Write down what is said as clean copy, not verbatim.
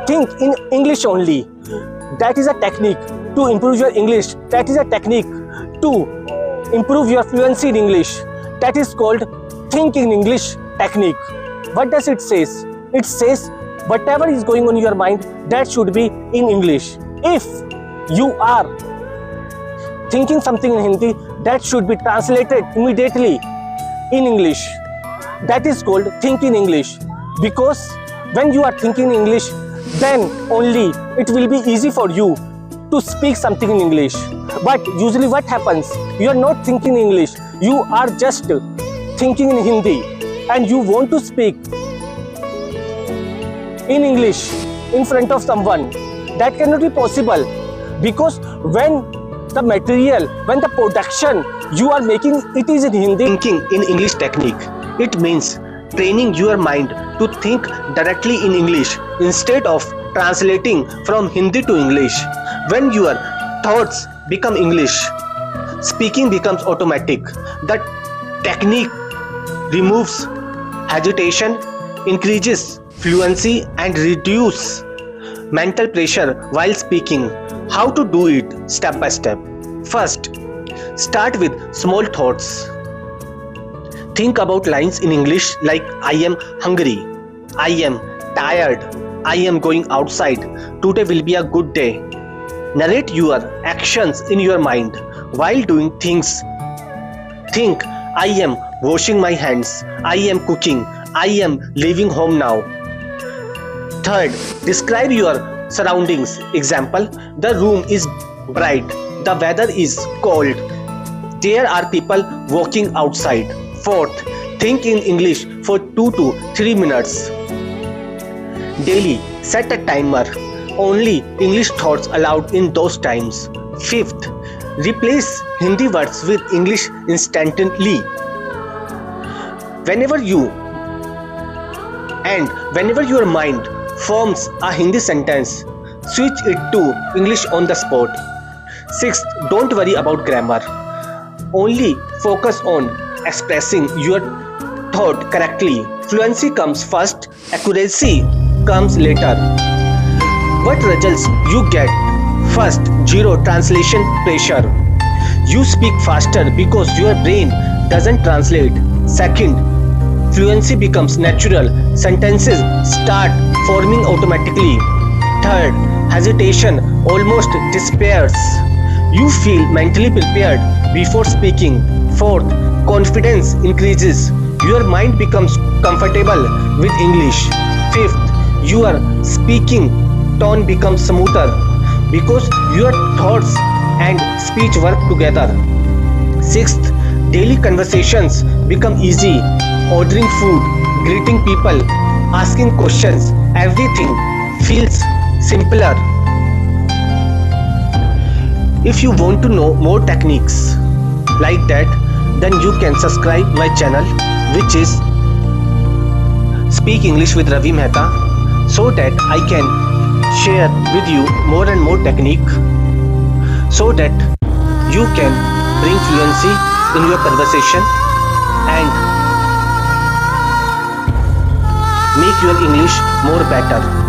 Think in English only. That is a technique to improve your English. That is a technique to improve your fluency in English. That is called think in English technique. What does it say? It says whatever is going on in your mind, that should be in English. If you are thinking something in Hindi, that should be translated immediately in English. That is called think in English. Because when you are thinking in English, then only it will be easy for you to speak something in English. But usually what happens? You are not thinking in English. You are just thinking in Hindi and you want to speak in English in front of someone. That cannot be possible, because when the material, when the production you are making, it is in Hindi. Thinking in English technique, it means training your mind to think directly in English instead of translating from Hindi to English. When your thoughts become English, speaking becomes automatic. The technique removes hesitation, increases fluency and reduces mental pressure while speaking. How to do it step by step. First, start with small thoughts. Think about lines in English like I am hungry, I am tired, I am going outside, today will be a good day. Narrate your actions in your mind while doing things. Think I am washing my hands, I am cooking, I am leaving home now. Third, describe your surroundings. Example, the room is bright, the weather is cold, there are people walking outside. Fourth, think in English for 2 to 3 minutes. Daily, set a timer. Only English thoughts allowed in those times. Fifth, replace Hindi words with English instantly. Whenever your mind forms a Hindi sentence, switch it to English on the spot. Sixth, don't worry about grammar. Only focus on expressing your thought correctly. Fluency comes first, accuracy comes later. What results you get? First, zero translation pressure. You speak faster because your brain doesn't translate. Second, fluency becomes natural. Sentences start forming automatically. Third, hesitation almost disappears. You feel mentally prepared before speaking. Fourth, confidence increases. Your mind becomes comfortable with English. Fifth, your speaking tone becomes smoother because your thoughts and speech work together. Sixth, daily conversations become easy. Ordering food, greeting people, asking questions, everything feels simpler. If you want to know more techniques like that, then you can subscribe my channel, which is Speak English with Ravi Mehta, so that I can share with you more and more technique, so that you can bring fluency in your conversation and make your English more better.